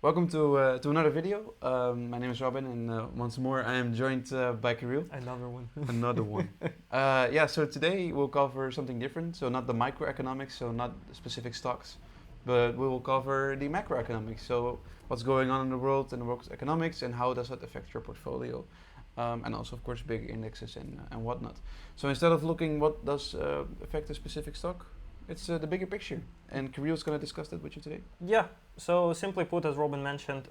Welcome to another video. My name is Robin, and once more I am joined by Kirill. Another one. Another one. So today we'll cover something different. So not the microeconomics, so not specific stocks, but we will cover the macroeconomics. So what's going on in the world and the world's economics, and how does that affect your portfolio, and also of course big indexes and whatnot. So instead of looking what does affect a specific stock, it's the bigger picture. And Kirill's going to discuss that with you today. Yeah, so simply put, as Robin mentioned,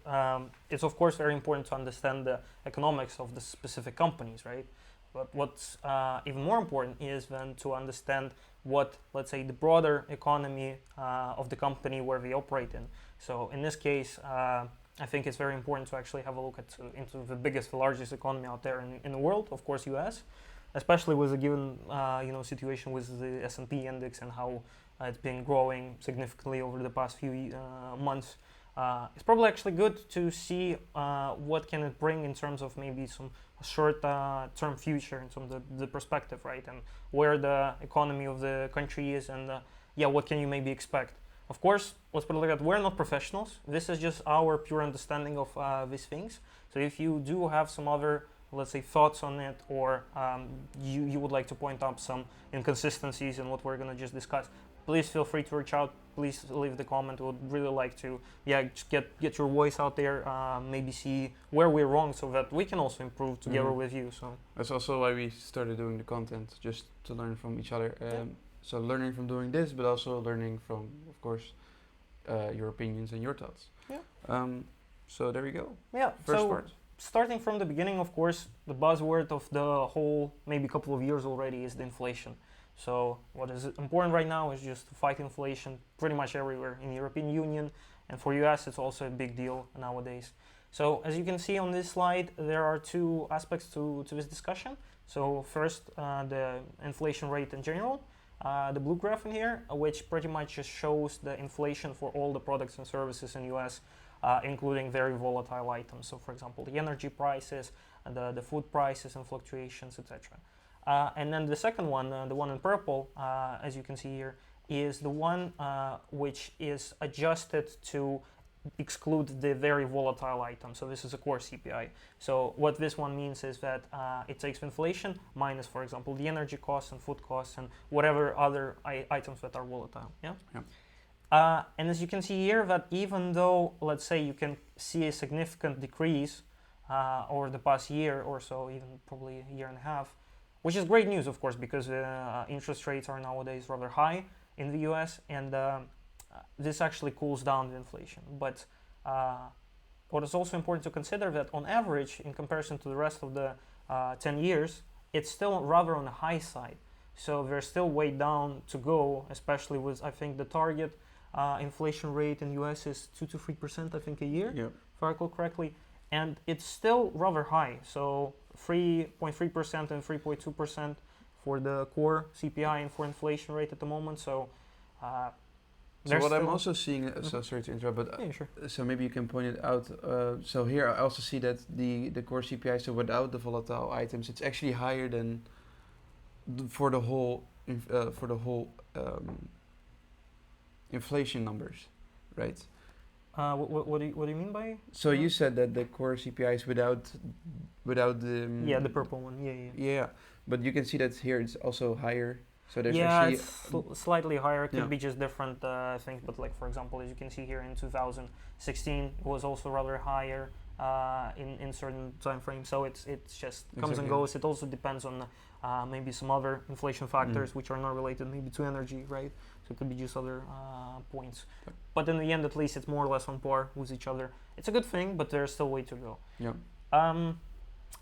it's of course very important to understand the economics of the specific companies, right? But what's even more important is then to understand what, let's say, the broader economy of the company where we operate in. So in this case, I think it's very important to actually have a look into the biggest, the largest economy out there in the world, of course, US. Especially with a given situation with the S&P index and how it's been growing significantly over the past few months. It's probably actually good to see what can it bring in terms of maybe some short-term future in terms of the perspective, right? And where the economy of the country is and what can you maybe expect. Of course, let's put it like that, we're not professionals. This is just our pure understanding of these things. So if you do have some other, let's say, thoughts on it, or you would like to point out some inconsistencies in what we're going to just discuss, please feel free to reach out. Please leave the comment. We would really like to just get your voice out there, maybe see where we're wrong so that we can also improve together with you. So that's also why we started doing the content, just to learn from each other. So learning from doing this, but also learning from, of course, your opinions and your thoughts. So there we go. First part. Starting from the beginning, of course, the buzzword of the whole maybe couple of years already is the inflation. So what is important right now is just to fight inflation pretty much everywhere in the European Union, and for US it's also a big deal nowadays. So as you can see on this slide, there are two aspects to this discussion. So first, the inflation rate in general, the blue graph in here, which pretty much just shows the inflation for all the products and services in US, including very volatile items. So for example, the energy prices, the food prices and fluctuations, etc. And then the second one, the one in purple, as you can see here, is the one which is adjusted to exclude the very volatile items. So this is a core CPI. So what this one means is that it takes inflation minus, for example, the energy costs and food costs and whatever other items that are volatile. And as you can see here, that even though, let's say, you can see a significant decrease over the past year or so, even probably a year and a half, which is great news, of course, because interest rates are nowadays rather high in the US, and this actually cools down the inflation. But what is also important to consider that on average, in comparison to the rest of the 10 years, it's still rather on the high side. So there's still way down to go, especially with, I think, the target inflation rate in US is 2 to 3%, I think, a year, if I recall correctly. And it's still rather high. So 3.3% and 3.2% for the core CPI and for inflation rate at the moment. So what I'm also seeing, so sorry to interrupt, but sure. So maybe you can point it out. So here I also see that the core CPI, so without the volatile items, it's actually higher than for the whole inflation numbers, right? What do you mean by? So you said that the core CPI is without the the purple one. Yeah, but you can see that here it's also higher. So there's it's slightly higher. It could be just different things, but like for example, as you can see here in 2016, it was also rather higher in certain time frames. So it's just comes and goes. It also depends on maybe some other inflation factors which are not related maybe to energy, right? So it could be just other points. But in the end, at least it's more or less on par with each other. It's a good thing, but there's still way to go.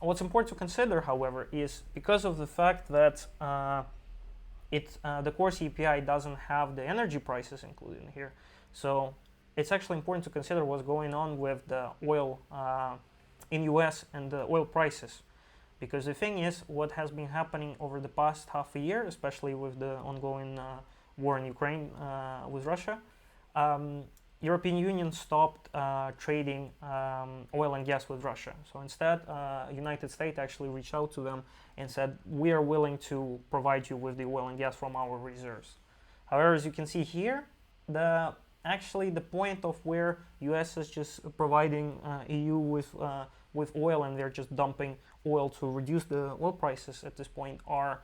What's important to consider, however, is because of the fact that the core CPI doesn't have the energy prices included in here. So it's actually important to consider what's going on with the oil in US and the oil prices. Because the thing is, what has been happening over the past half a year, especially with the ongoing war in Ukraine with Russia, European Union stopped trading oil and gas with Russia. So instead, United States actually reached out to them and said, we are willing to provide you with the oil and gas from our reserves. However, as you can see here, the actually the point of where US is just providing EU with oil, and they're just dumping oil to reduce the oil prices at this point, are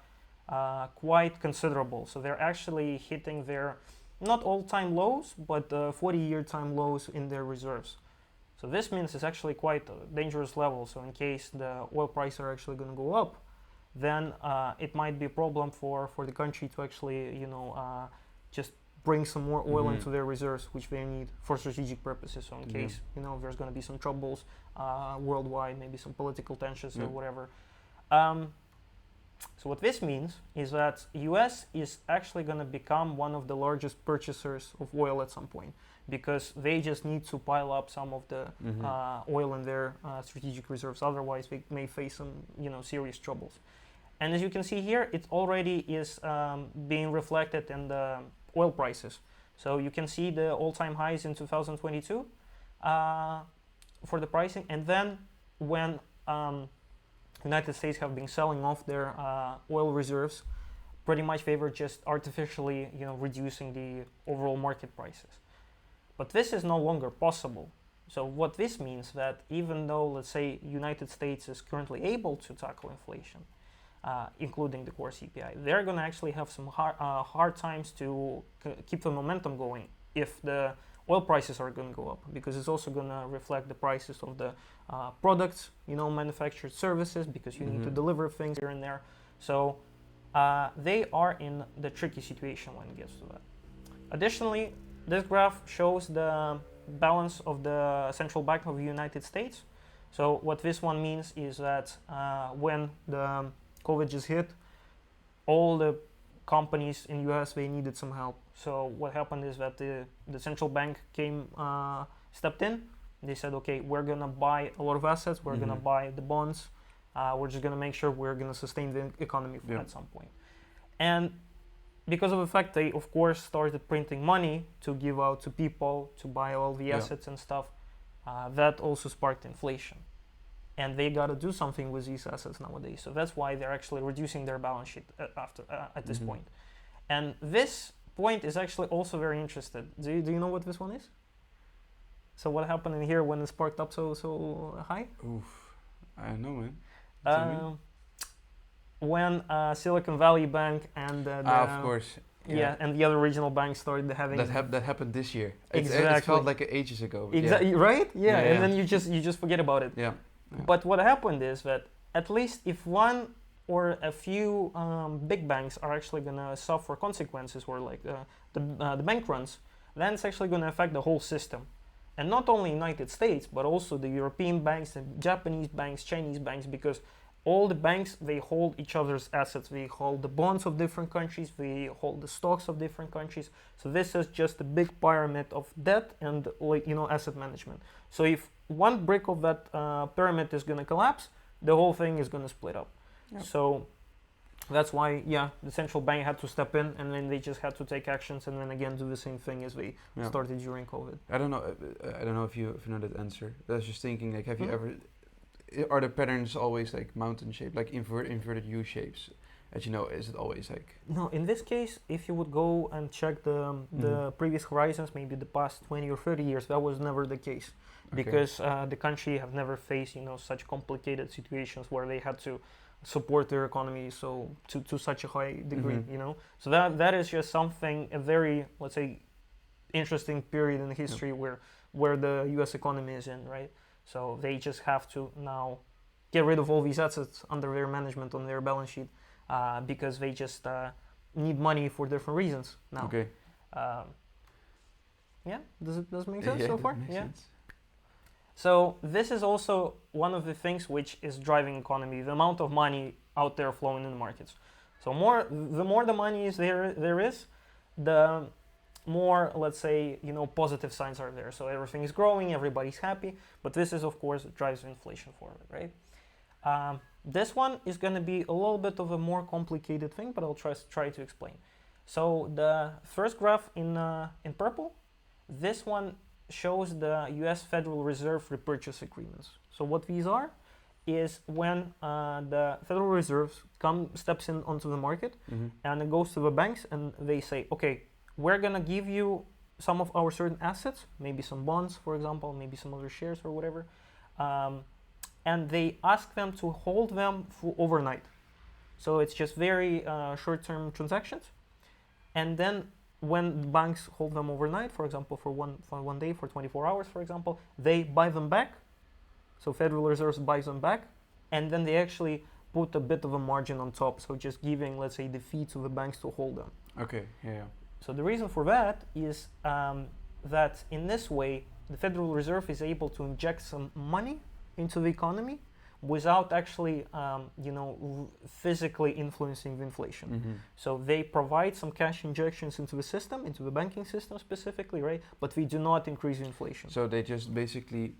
quite considerable. So they're actually hitting their not all-time lows, but 40-year time lows in their reserves. So this means it's actually quite a dangerous level. So in case the oil prices are actually going to go up, then it might be a problem for the country to actually, just bring some more oil into their reserves, which they need for strategic purposes. So in case, there's going to be some troubles worldwide, maybe some political tensions or whatever. So what this means is that US is actually going to become one of the largest purchasers of oil at some point, because they just need to pile up some of the oil in their strategic reserves. Otherwise, they may face some, serious troubles. And as you can see here, it already is being reflected in the oil prices. So you can see the all-time highs in 2022 for the pricing, and then when United States have been selling off their oil reserves, pretty much they were just artificially, reducing the overall market prices. But this is no longer possible. So what this means that even though, let's say, United States is currently able to tackle inflation, including the core CPI, they're going to actually have some hard times to keep the momentum going if the oil prices are going to go up, because it's also going to reflect the prices of the products, manufactured services, because you need to deliver things here and there. So they are in the tricky situation when it gets to that. Additionally, this graph shows the balance of the central bank of the United States. So what this one means is that when the COVID just hit, all the companies in US, they needed some help. So what happened is that the central bank stepped in. They said, okay, we're gonna buy a lot of assets, we're gonna buy the bonds, we're just gonna make sure we're gonna sustain the economy at some point. And because of the fact they, of course, started printing money to give out to people to buy all the assets and stuff, that also sparked inflation. And they got to do something with these assets nowadays. So that's why they're actually reducing their balance sheet at this point. And this point is actually also very interesting. Do you know what this one is? So what happened in here when it sparked up so high? Oof, I don't know, man. When Silicon Valley Bank and of course. And the other regional banks started having that happened this year. Exactly. It felt like ages ago. Exactly. Right? Yeah. And then you just forget about it. Yeah. But what happened is that at least if one or a few big banks are actually gonna suffer consequences, or like the bank runs, then it's actually gonna affect the whole system. And not only United States, but also the European banks, the Japanese banks, Chinese banks, because all the banks, they hold each other's assets. They hold the bonds of different countries, they hold the stocks of different countries. So this is just a big pyramid of debt and asset management. So if one brick of that pyramid is going to collapse, the whole thing is going to split up. Yep. So that's why, the central bank had to step in, and then they just had to take actions, and then again do the same thing as they started during COVID. I don't know if you know that answer. I was just thinking, like, have you ever? Are the patterns always like mountain shaped, like inverted U shapes? As you know, is it always like? No, in this case, if you would go and check the previous horizons, maybe the past 20 or 30 years, that was never the case, because the country have never faced such complicated situations where they had to support their economy to such a high degree. So that is just something, a very, let's say, interesting period in history where the U.S. economy is in, right? So they just have to now get rid of all these assets under their management on their balance sheet, because they just need money for different reasons now. Okay. Does it make sense so far? Makes sense. So this is also one of the things which is driving economy, the amount of money out there flowing in the markets. So the more the money is there is, the more, let's say, positive signs are there. So everything is growing, everybody's happy, but this is, of course, drives inflation forward, right? This one is going to be a little bit of a more complicated thing, but I'll try to explain. So the first graph in purple, this one shows the US Federal Reserve repurchase agreements. So what these are is when the Federal Reserve steps in onto the market and it goes to the banks and they say, okay, we're going to give you some of our certain assets, maybe some bonds, for example, maybe some other shares or whatever, and they ask them to hold them for overnight. So it's just very short-term transactions, and then when the banks hold them overnight, for example, for one day, for 24 hours, for example, they buy them back. So Federal Reserve buys them back, and then they actually put a bit of a margin on top. So just giving, let's say, the fee to the banks to hold them. Okay, yeah. So the reason for that is that in this way, the Federal Reserve is able to inject some money into the economy without actually, physically influencing the inflation. Mm-hmm. So they provide some cash injections into the system, into the banking system specifically, right? But we do not increase inflation. So they just basically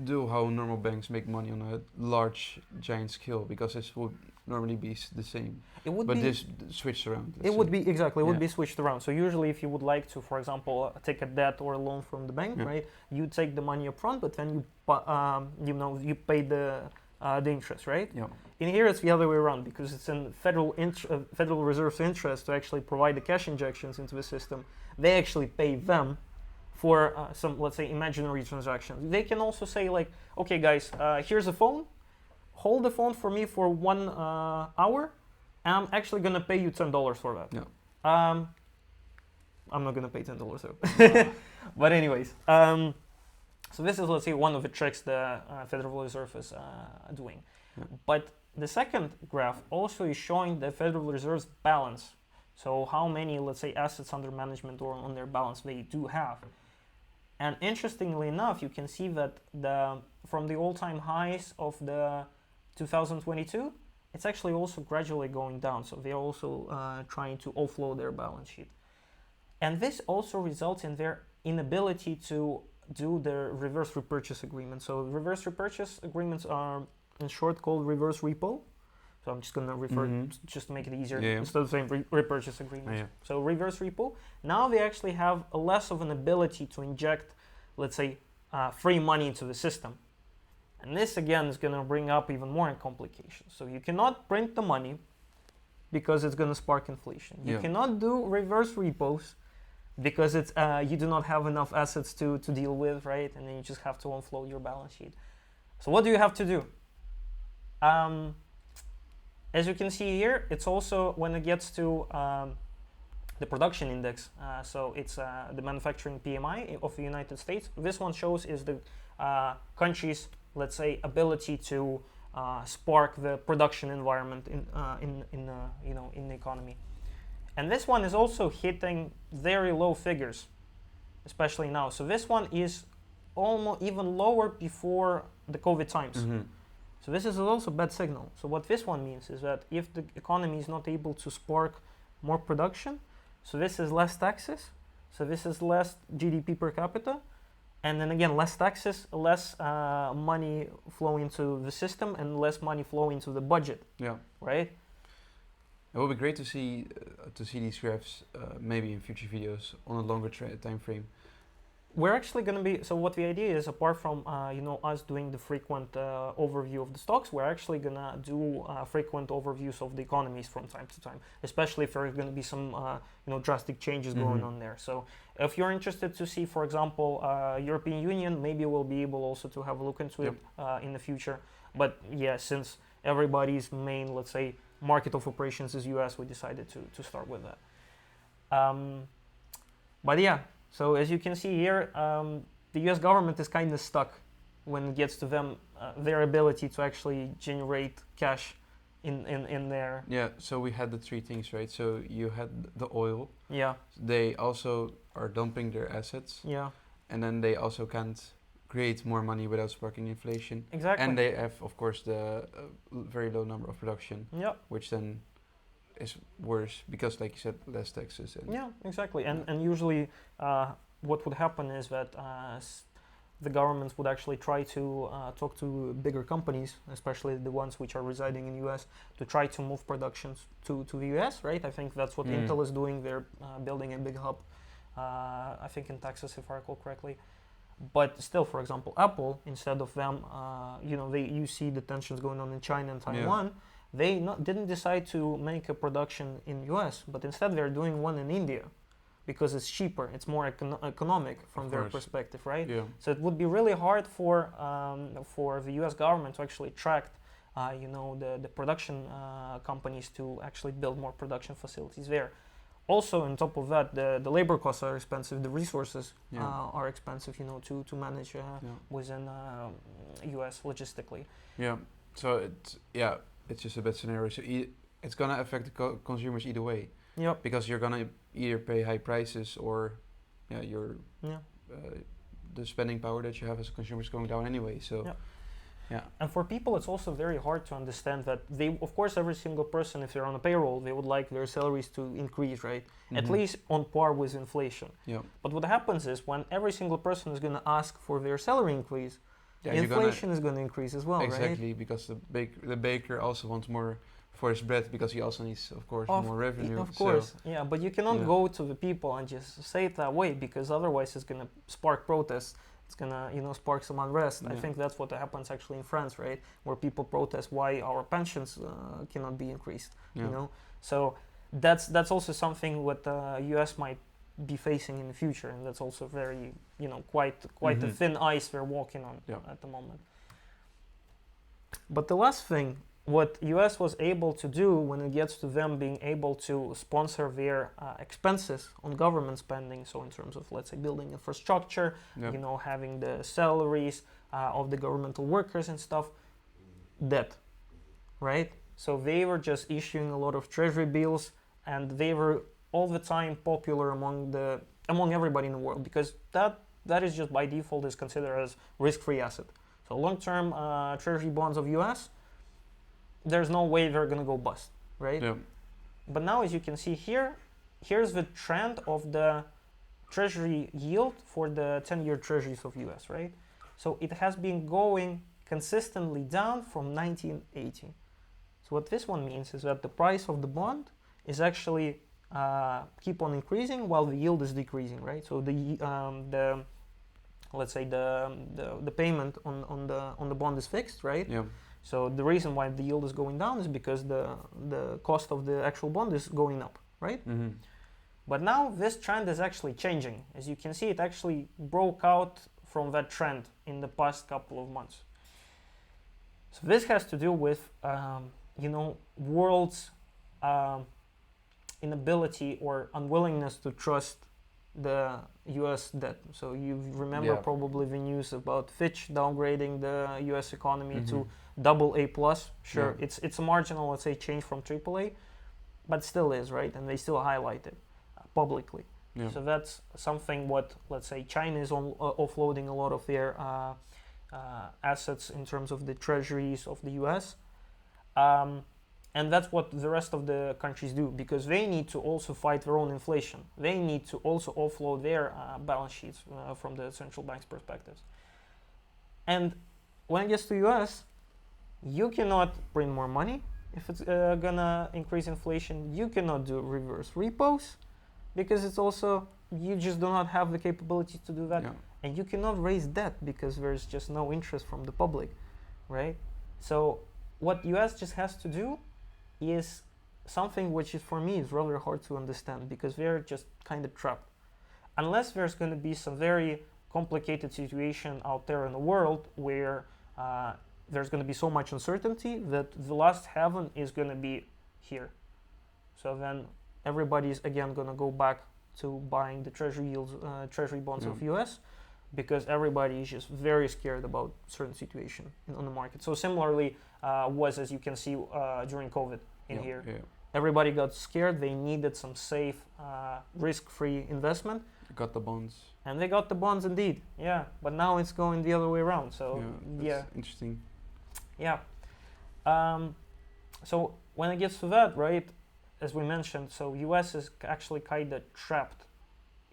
do how normal banks make money on a large, giant scale, because this would normally be the same. It would but be this switched around. It would be exactly. It would Yeah. be switched around. So usually, if you would like to, for example, take a debt or a loan from the bank, Yeah. right? You take the money up front, but then you pay the interest, right? Yeah. In here, it's the other way around, because it's in Federal Reserve's interest to actually provide the cash injections into the system. They actually pay them for some, let's say, imaginary transactions. They can also say like, okay, guys, here's a phone. Hold the phone for me for 1 hour. And I'm actually gonna pay you $10 for that. Yeah. I'm not gonna pay $10 though. But anyways, so this is, let's say, one of the tricks the Federal Reserve is doing. Yeah. But the second graph also is showing the Federal Reserve's balance. So how many, let's say, assets under management or on their balance they do have. And interestingly enough, you can see that from the all-time highs of the 2022, it's actually also gradually going down. So they're also trying to offload their balance sheet. And this also results in their inability to do their reverse repurchase agreements. So reverse repurchase agreements are in short called reverse repo. So I'm just going to refer, just to make it easier, instead of saying repurchase agreements. So reverse repo, now they actually have less of an ability to inject, let's say, free money into the system. And this, again, is going to bring up even more complications. So you cannot print the money because it's going to spark inflation. You cannot do reverse repos because it's you do not have enough assets to deal with, right? And then you just have to offload your balance sheet. So what do you have to do? As you can see here, it's also when it gets to the production index. So it's the manufacturing PMI of the United States. This one shows is the country's, let's say, ability to spark the production environment in the economy. And this one is also hitting very low figures, especially now. So this one is almost even lower before the COVID times. Mm-hmm. So this is also a bad signal. So what this one means is that if the economy is not able to spark more production, so this is less taxes, so this is less GDP per capita, and then again, less taxes, less money flowing into the system, and less money flowing into the budget. Yeah. Right? It would be great to see these graphs maybe in future videos on a longer time frame. We're actually going to be, so what the idea is, apart from us doing the frequent overview of the stocks, we're actually going to do frequent overviews of the economies from time to time, especially if there are going to be some drastic changes going on there. So if you're interested to see, for example, European Union, maybe we'll be able also to have a look into it in the future. But yeah, since everybody's main, let's say, market of operations is US, we decided to start with that. But yeah. So as you can see here, the U.S. government is kind of stuck when it gets to them, their ability to actually generate cash in their... Yeah, so we had the three things, right? So you had the oil. Yeah. They also are dumping their assets. Yeah. And then they also can't create more money without sparking inflation. Exactly. And they have, of course, the very low number of production, which then is worse because, like you said, less taxes. And yeah, exactly. And usually what would happen is that the governments would actually try to talk to bigger companies, especially the ones which are residing in the US, to try to move productions to the US, right? I think that's what Intel is doing. They're building a big hub, I think in Texas, if I recall correctly. But still, for example, Apple, instead of them, you see the tensions going on in China and Taiwan. Yeah. They didn't decide to make a production in US, but instead they're doing one in India, because it's cheaper, it's more economic from Of their course. perspective, right? Yeah. So it would be really hard for the U.S. government to actually attract, the production companies to actually build more production facilities there. Also, on top of that, the labor costs are expensive, the resources are expensive, to manage within U.S. logistically. Yeah. So it's just a bad scenario. So it's gonna affect the consumers either way. Yep. Because you're gonna either pay high prices or, your the spending power that you have as a consumer is going down anyway. So. Yep. Yeah. And for people, it's also very hard to understand that of course, every single person, if they're on a payroll, they would like their salaries to increase, right? At least on par with inflation. Yeah. But what happens is when every single person is going to ask for their salary increase, Yeah, inflation is going to increase as well, exactly, right? because the baker also wants more for his bread because he also needs, of course, more revenue. Of course, yeah. But you cannot go to the people and just say it that way, because otherwise it's going to spark protests. It's gonna, spark some unrest. Yeah. I think that's what happens actually in France, right? Where people protest why our pensions cannot be increased. Yeah. So that's also something what U.S. might be facing in the future, and that's also very, quite a thin ice they're walking on at the moment. But the last thing, what U.S. was able to do when it gets to them being able to sponsor their expenses on government spending, so in terms of, let's say, building infrastructure, having the salaries of the governmental workers and stuff, debt, right? So they were just issuing a lot of treasury bills, and they were all the time popular among everybody in the world, because that is just by default is considered as risk-free asset. So long-term treasury bonds of U.S., there's no way they're going to go bust, right? Yeah. But now, as you can see here, here's the trend of the treasury yield for the 10-year treasuries of US, right? So it has been going consistently down from 1980. So what this one means is that the price of the bond is actually keep on increasing while the yield is decreasing, right? So the let's say the payment on the bond is fixed, right? Yeah. So the reason why the yield is going down is because the cost of the actual bond is going up, right? Mm-hmm. But now this trend is actually changing. As you can see, it actually broke out from that trend in the past couple of months. So this has to do with, world's inability or unwillingness to trust the US debt. So you remember probably the news about Fitch downgrading the US economy to AA+. Sure, it's a marginal, let's say, change from AAA, but still is, right? And they still highlight it publicly. Yeah. So that's something what, let's say, China is offloading a lot of their assets in terms of the treasuries of the US. And that's what the rest of the countries do, because they need to also fight their own inflation. They need to also offload their balance sheets from the central bank's perspectives. And when it gets to US, you cannot print more money if it's gonna increase inflation. You cannot do reverse repos, because it's also, you just do not have the capability to do that. Yeah. And you cannot raise debt because there's just no interest from the public, right? So what US just has to do is something which is, for me, is rather hard to understand, because they're just kind of trapped. Unless there's going to be some very complicated situation out there in the world where there's going to be so much uncertainty that the last heaven is going to be here. So then everybody's again going to go back to buying the treasury yields, treasury bonds of US, because everybody is just very scared about certain situation on the market. So similarly was, as you can see, during COVID in here. Yeah. Everybody got scared. They needed some safe, risk-free investment. Got the bonds. And they got the bonds indeed, yeah. But now it's going the other way around. So that's interesting. Yeah. So when it gets to that, right, as we mentioned, so US is actually kind of trapped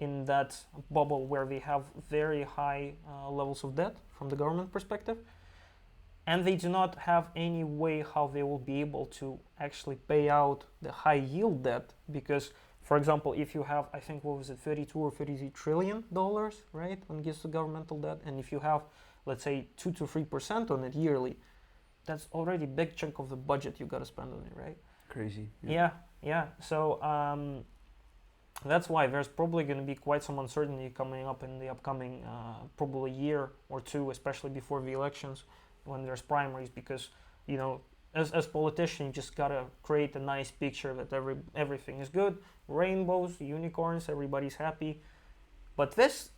in that bubble where they have very high levels of debt from the government perspective, and they do not have any way how they will be able to actually pay out the high yield debt, because, for example, if you have, I think, what was it, 32 or 33 trillion dollars, right, when it gets to governmental debt, and if you have, let's say, 2 to 3% on it yearly, that's already a big chunk of the budget you got to spend on it, right? Crazy. Yeah. So That's why there's probably going to be quite some uncertainty coming up in the upcoming probably year or two, especially before the elections when there's primaries, because you know, as politicians, you just gotta create a nice picture that everything is good, rainbows, unicorns, everybody's happy. But this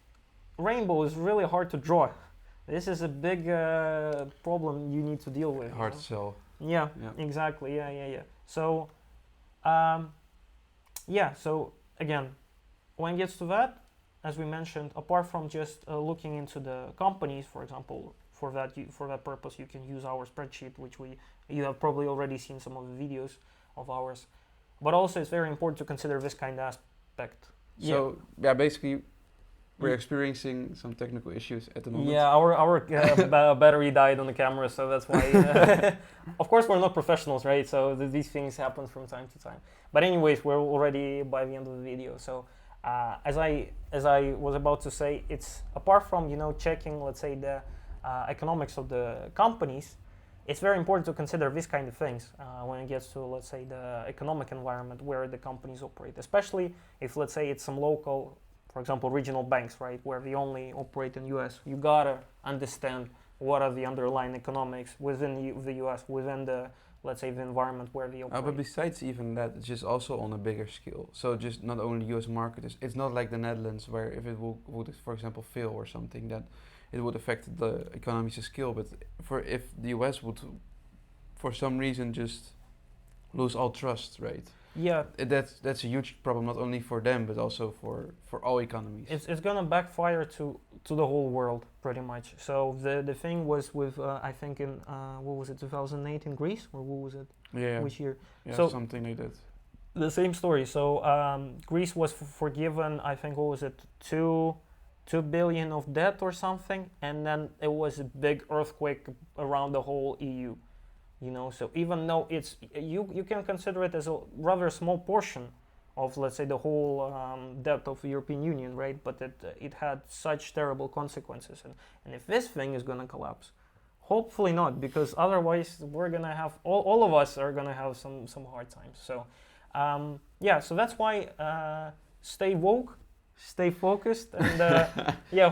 rainbow is really hard to draw. This is a big problem you need to deal with. Hard to sell. Yeah, Yeah. exactly. Yeah. So, so again, when it gets to that, as we mentioned, apart from just looking into the companies, for example, for that purpose, you can use our spreadsheet, which you have probably already seen some of the videos of ours. But also, it's very important to consider this kind of aspect. So basically, we're experiencing some technical issues at the moment. Yeah, our battery died on the camera, so that's why. Of course, we're not professionals, right? So these things happen from time to time. But anyways, we're already by the end of the video. So as I was about to say, it's apart from checking, let's say, the economics of the companies, it's very important to consider these kind of things when it gets to, let's say, the economic environment where the companies operate, especially if, let's say, it's some local, for example, regional banks, right, where they only operate in US. You gotta understand what are the underlying economics within the US, within the, let's say, the environment where they operate. But besides even that, it's just also on a bigger scale. So just not only US market, it's not like the Netherlands where if it would, for example, fail or something, that it would affect the economies of scale. But if the US would, for some reason, just lose all trust, right? Yeah, that's a huge problem, not only for them but also for all economies. It's gonna backfire to the whole world pretty much. So the thing was with I think in what was it, 2008 in Greece, or what was it? Yeah. Which year? Yeah, So something like that. the same story. So Greece was forgiven, I think, what was it, 2 billion of debt or something, and then it was a big earthquake around the whole EU. So even though it's you can consider it as a rather small portion of, let's say, the whole debt of the European Union, right? But it had such terrible consequences, and if this thing is gonna collapse, hopefully not, because otherwise we're gonna have all of us are gonna have some hard times. So so that's why stay woke, stay focused, and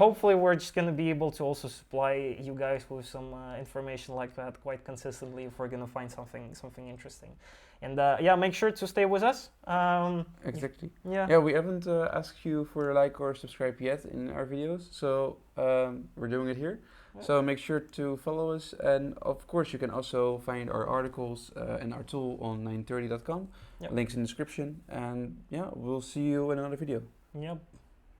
hopefully we're just going to be able to also supply you guys with some information like that quite consistently if we're going to find something interesting. And make sure to stay with us. Exactly. Yeah. We haven't asked you for a like or subscribe yet in our videos, so we're doing it here. Yeah. So make sure to follow us, and of course you can also find our articles and our tool on 930.com. Yep. Links in the description, and we'll see you in another video. Yep.